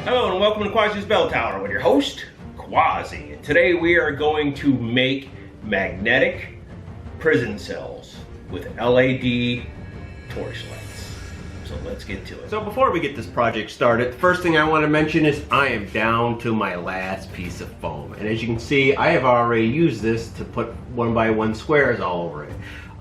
Hello and welcome to Quassi's Bell Tower with your host, Quassi. And today we are going to make magnetic prison cells with LED torchlights. So let's get to it. So before we get this project started, the first thing I want to mention is I am down to my last piece of foam. And as you can see, I have already used this to put 1x1 squares all over it.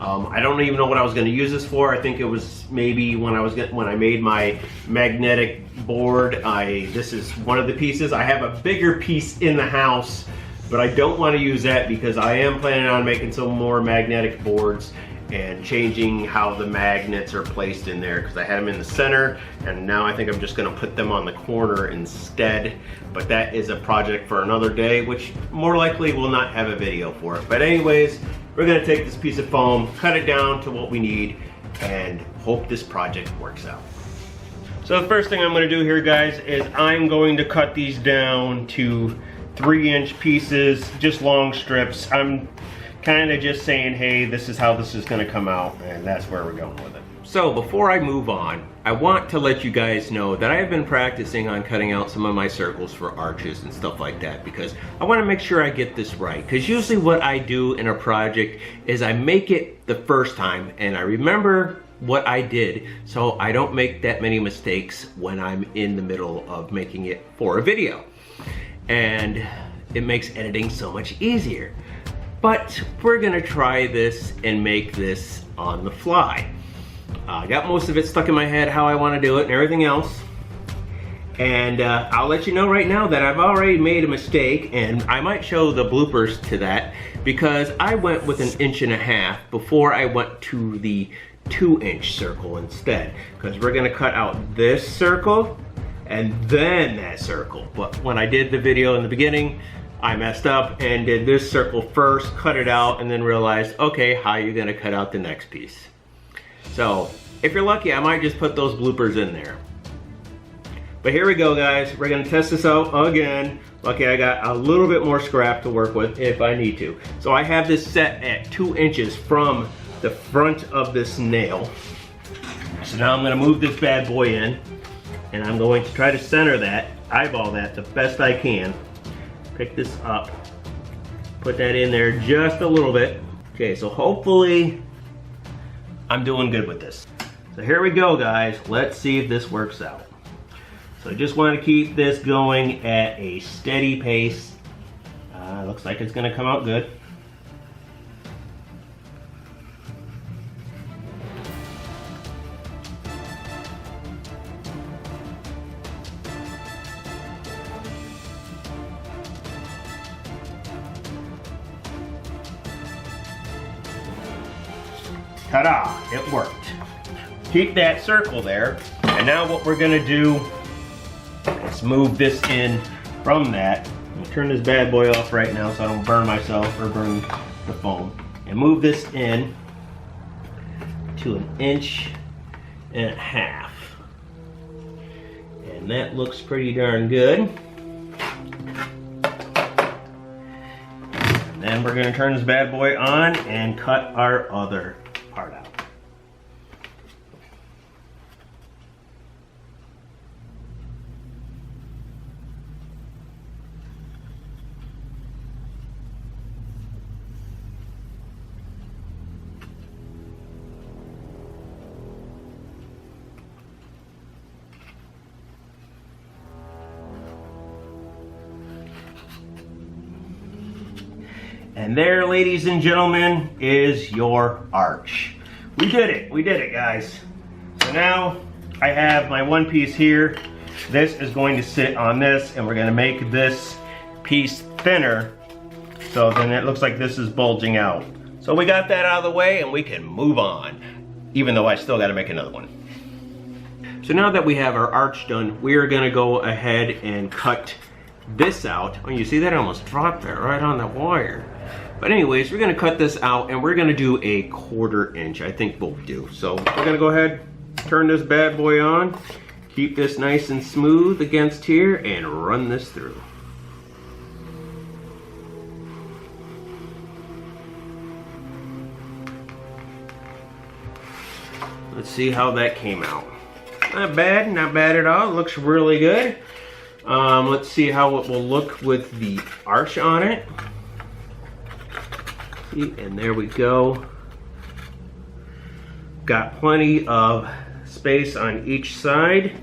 I don't even know what I was going to use this for. I think it was maybe when I made my magnetic board. This is one of the pieces. I have a bigger piece in the house, but I don't want to use that because I am planning on making some more magnetic boards and changing how the magnets are placed in there, because I had them in the center and now I think I'm just going to put them on the corner instead. But that is a project for another day, which more likely will not have a video for it. But anyways, we're going to take this piece of foam, cut it down to what we need, and hope this project works out. So the first thing I'm going to do here, guys, is I'm going to cut these down to 3-inch pieces, just long strips. I'm kind of just saying, hey, this is how this is going to come out, and that's where we're going with it. So before I move on, I want to let you guys know that I have been practicing on cutting out some of my circles for arches and stuff like that, because I want to make sure I get this right. Because usually what I do in a project is I make it the first time and I remember what I did, so I don't make that many mistakes when I'm in the middle of making it for a video. And it makes editing so much easier. But we're gonna try this and make this on the fly. I got most of it stuck in my head how I want to do it and everything else. And I'll let you know right now that I've already made a mistake, and I might show the bloopers to that, because I went with 1.5 inches before I went to the 2-inch circle instead. Because we're gonna cut out this circle and then that circle. But when I did the video in the beginning, I messed up and did this circle first, cut it out, and then realized, okay, how are you gonna cut out the next piece? So, if you're lucky, I might just put those bloopers in there. But here we go, guys. We're gonna test this out again. Lucky I got a little bit more scrap to work with if I need to. So I have this set at 2 inches from the front of this nail. So now I'm gonna move this bad boy in, and I'm going to try to center that, eyeball that the best I can. Pick this up, put that in there just a little bit. Okay, so hopefully I'm doing good with this. So here we go, guys. Let's see if this works out. So I just want to keep this going at a steady pace. Looks like it's going to come out good. Ta-da, it worked. Keep that circle there. And now what we're gonna do is move this in from that. I'm gonna turn this bad boy off right now so I don't burn myself or burn the foam. And move this in to 1.5 inches. And that looks pretty darn good. And then we're gonna turn this bad boy on and cut our other part out. And there, ladies and gentlemen, is your arch. We did it, guys. So now I have my one piece here. This is going to sit on this, and we're gonna make this piece thinner, so then it looks like this is bulging out. So we got that out of the way and we can move on, even though I still gotta make another one. So now that we have our arch done, we are gonna go ahead and cut this out. Oh, you see that? I almost dropped that right on the wire. But anyways, we're gonna cut this out and we're gonna do a 1/4 inch, I think we'll do. So we're gonna go ahead, turn this bad boy on, keep this nice and smooth against here, and run this through. Let's see how that came out. Not bad at all. It looks really good. Let's see how it will look with the arch on it. See, and there we go. Got plenty of space on each side.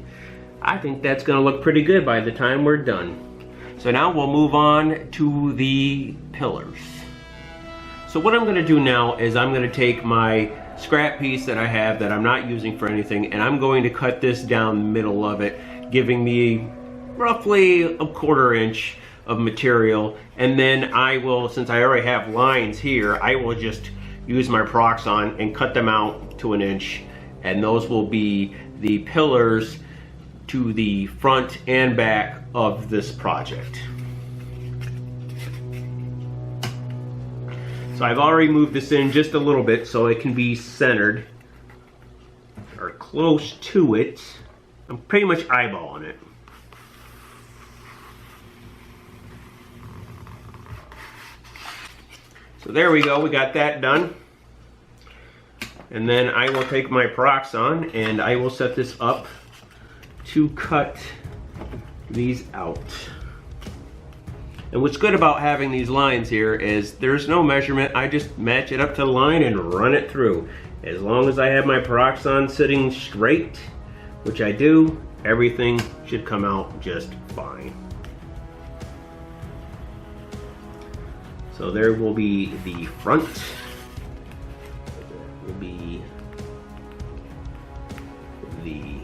I think that's gonna look pretty good by the time we're done. So now we'll move on to the pillars. So what I'm gonna do now is I'm gonna take my scrap piece that I have that I'm not using for anything, and I'm going to cut this down the middle of it, giving me roughly a 1/4 inch of material. And then I will, since I already have lines here, I will just use my Proxxon and cut them out to 1 inch, and those will be the pillars to the front and back of this project. So I've already moved this in just a little bit so it can be centered or close to it. I'm pretty much eyeballing it. So there we go, we got that done. And then I will take my Proxxon and I will set this up to cut these out. And what's good about having these lines here is there's no measurement. I just match it up to the line and run it through. As long as I have my Proxxon sitting straight, which I do, everything should come out just fine. So there will be the front. There will be the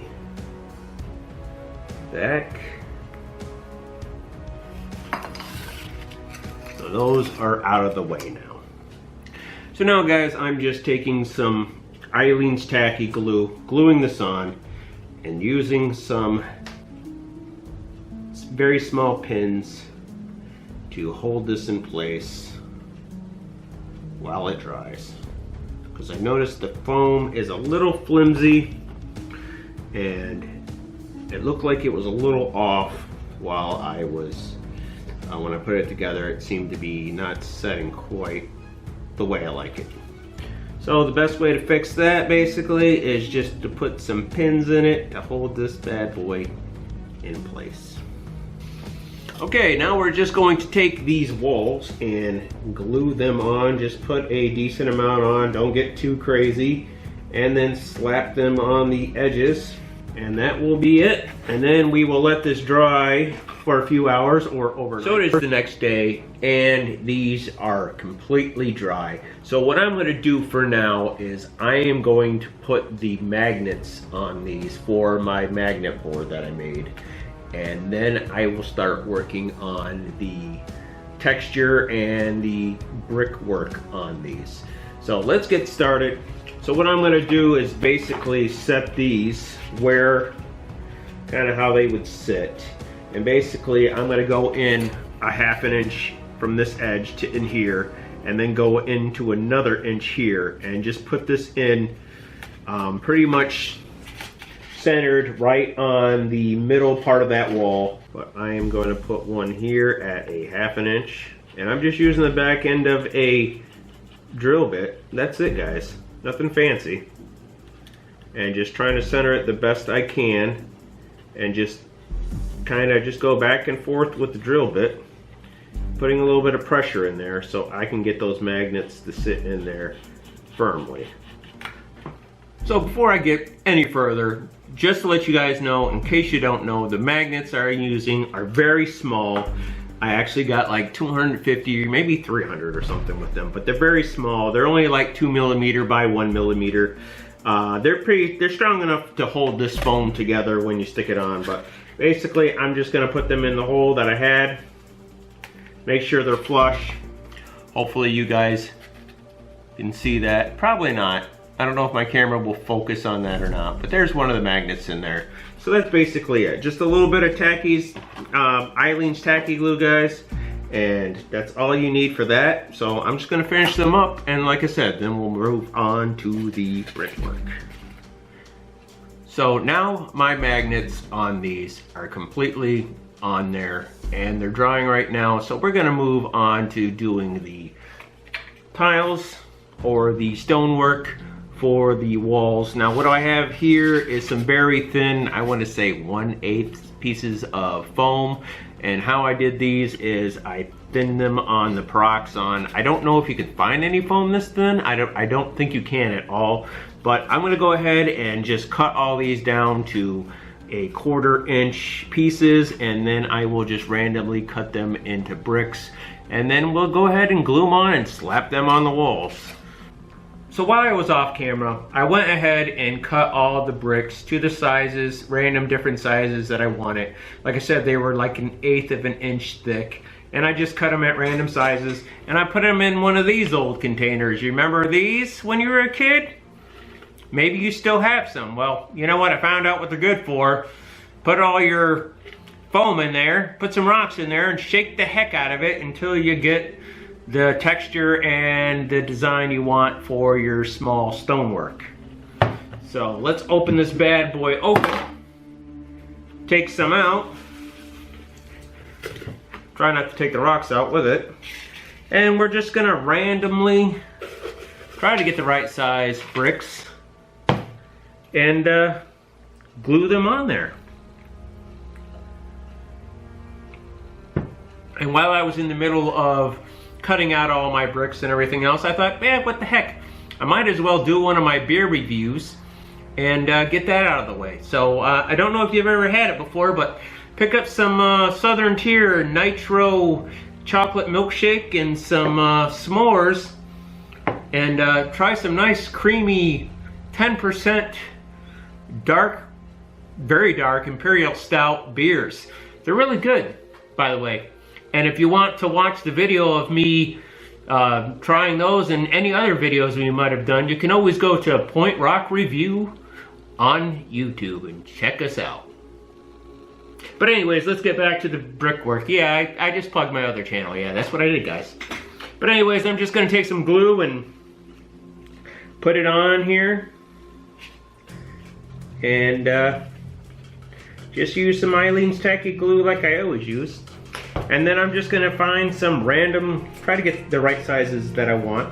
back. So those are out of the way now. So now guys, I'm just taking some Eileen's tacky glue, gluing this on, and using some very small pins to hold this in place while it dries. Because I noticed the foam is a little flimsy and it looked like it was a little off while I was, when I put it together, it seemed to be not setting quite the way I like it. So the best way to fix that basically is just to put some pins in it to hold this bad boy in place. Okay, now we're just going to take these walls and glue them on. Just put a decent amount on, don't get too crazy, and then slap them on the edges, and that will be it. And then we will let this dry for a few hours or overnight. So it is the next day, and these are completely dry. So what I'm gonna do for now is I am going to put the magnets on these for my magnet board that I made. And then I will start working on the texture and the brickwork on these. So let's get started. So what I'm gonna do is basically set these where, kind of how they would sit. And basically I'm gonna go in a 1/2 inch from this edge to in here, and then go into another inch here, and just put this in pretty much centered right on the middle part of that wall. But I am going to put one here at a 1/2 inch, and I'm just using the back end of a drill bit. That's it guys, nothing fancy. And just trying to center it the best I can, and just kind of just go back and forth with the drill bit, putting a little bit of pressure in there so I can get those magnets to sit in there firmly. So before I get any further, just to let you guys know, in case you don't know, the magnets I'm using are very small. I actually got like 250, maybe 300 or something with them, but they're very small. They're only like 2mm by 1mm. They're strong enough to hold this foam together when you stick it on, but basically I'm just gonna put them in the hole that I had. Make sure they're flush. Hopefully you guys can see that. Probably not. I don't know if my camera will focus on that or not, but there's one of the magnets in there. So that's basically it. Just a little bit of Eileen's tacky glue, guys, and that's all you need for that. So I'm just gonna finish them up, and like I said, then we'll move on to the brickwork. So now my magnets on these are completely on there, and they're drying right now. So we're gonna move on to doing the tiles or the stonework for the walls. Now what I have here is some very thin, I want to say 1/8 pieces of foam. And how I did these is I thinned them on the Peroxon. I don't know if you could find any foam this thin. I don't think you can at all. But I'm gonna go ahead and just cut all these down to a 1/4 inch pieces, and then I will just randomly cut them into bricks. And then we'll go ahead and glue them on and slap them on the walls. So while I was off camera, I went ahead and cut all the bricks to the sizes, random different sizes that I wanted. Like I said, they were like 1/8 of an inch thick. And I just cut them at random sizes. And I put them in one of these old containers. You remember these when you were a kid? Maybe you still have some. Well, you know what? I found out what they're good for. Put all your foam in there, put some rocks in there, and shake the heck out of it until you get the texture and the design you want for your small stonework. So let's open this bad boy open. Take some out. Try not to take the rocks out with it. And we're just gonna randomly try to get the right size bricks and glue them on there. And while I was in the middle of cutting out all my bricks and everything else, I thought, man, what the heck? I might as well do one of my beer reviews and get that out of the way. So I don't know if you've ever had it before, but pick up some Southern Tier Nitro chocolate milkshake and some s'mores, and try some nice creamy 10% dark, very dark Imperial Stout beers. They're really good, by the way. And if you want to watch the video of me trying those and any other videos we might have done, you can always go to Point Rock Review on YouTube and check us out. But anyways, let's get back to the brickwork. Yeah, I just plugged my other channel. Yeah, that's what I did, guys. But anyways, I'm just going to take some glue and put it on here. And just use some Eileen's Tacky Glue like I always use. And then I'm just gonna find some random, try to get the right sizes that I want.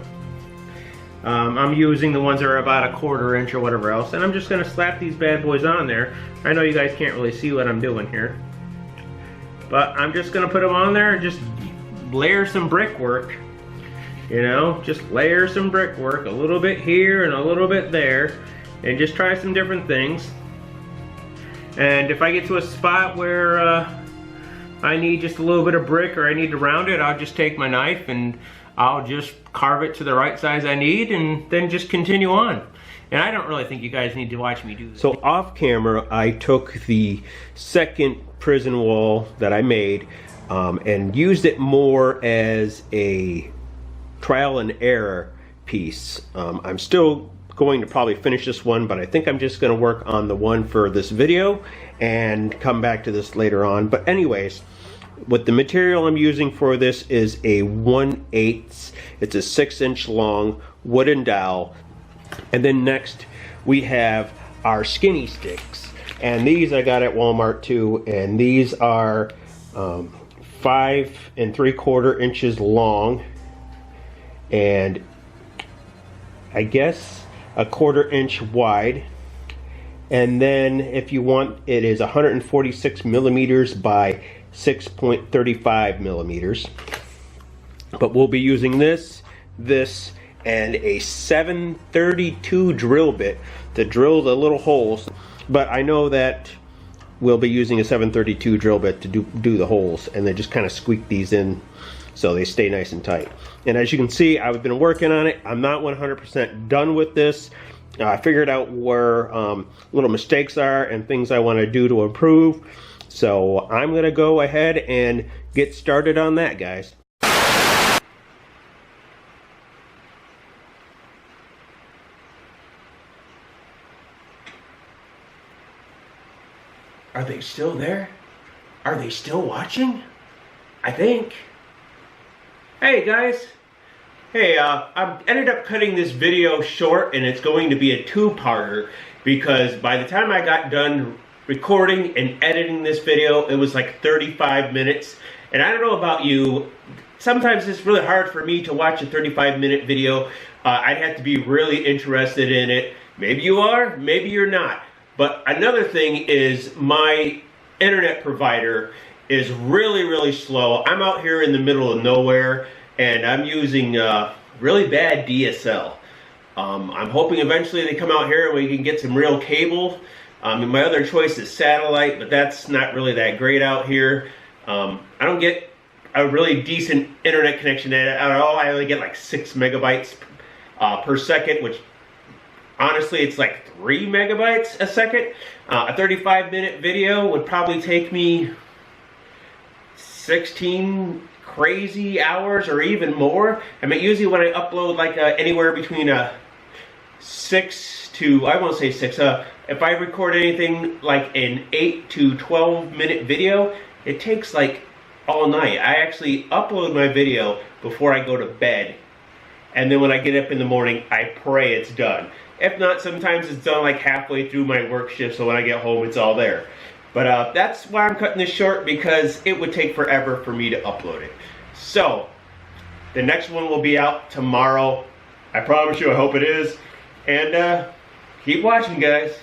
I'm using the ones that are about 1/4 inch or whatever else, and I'm just gonna slap these bad boys on there. I know you guys can't really see what I'm doing here, but I'm just gonna put them on there and just layer some brickwork. You know, just layer some brickwork, a little bit here and a little bit there, and just try some different things. And if I get to a spot where I need just a little bit of brick or I need to round it, I'll just take my knife and I'll just carve it to the right size I need and then just continue on. And I don't really think you guys need to watch me do this. So off camera, I took the second prison wall that I made and used it more as a trial and error piece. I'm still going to probably finish this one, but I think I'm just going to work on the one for this video and come back to this later on. But anyways, what the material I'm using for this is a 1/8. It's a 6-inch long wooden dowel. And then next we have our skinny sticks. And these I got at Walmart too. And these are 5 3/4 inches long. And I guess 1/4 inch wide. And then if you want, it is 146 millimeters by 6.35 millimeters. But we'll be using this, and a 732 drill bit to drill the little holes. But I know that we'll be using a 732 drill bit to do the holes, and then just kind of squeak these in so they stay nice and tight. And as you can see, I've been working on it. I'm not 100% done with this. I figured out where little mistakes are and things I want to do to improve. So I'm going to go ahead and get started on that, guys. Are they still there? Are they still watching? I think. Hey guys. Hey, I ended up cutting this video short, and it's going to be a 2-parter because by the time I got done recording and editing this video, it was like 35 minutes. And I don't know about you, sometimes it's really hard for me to watch a 35-minute video. I'd have to be really interested in it. Maybe you are, maybe you're not. But another thing is my internet provider is really slow. I'm out here in the middle of nowhere, and I'm using really bad DSL. I'm hoping eventually they come out here and we can get some real cable. And my other choice is satellite, but that's not really that great out here. I don't get a really decent internet connection at all. I only get like 6 megabytes per second, which honestly it's like 3 megabytes a second. A 35-minute video would probably take me 16 crazy hours or even more. I mean, usually when I upload like anywhere between 6 to, I won't say 6, if I record anything like an 8 to 12 minute video, it takes like all night. I actually upload my video before I go to bed, and then when I get up in the morning, I pray it's done. If not, sometimes it's done like halfway through my work shift, so when I get home, it's all there. But that's why I'm cutting this short, because it would take forever for me to upload it. So, the next one will be out tomorrow. I promise you, I hope it is. And keep watching, guys.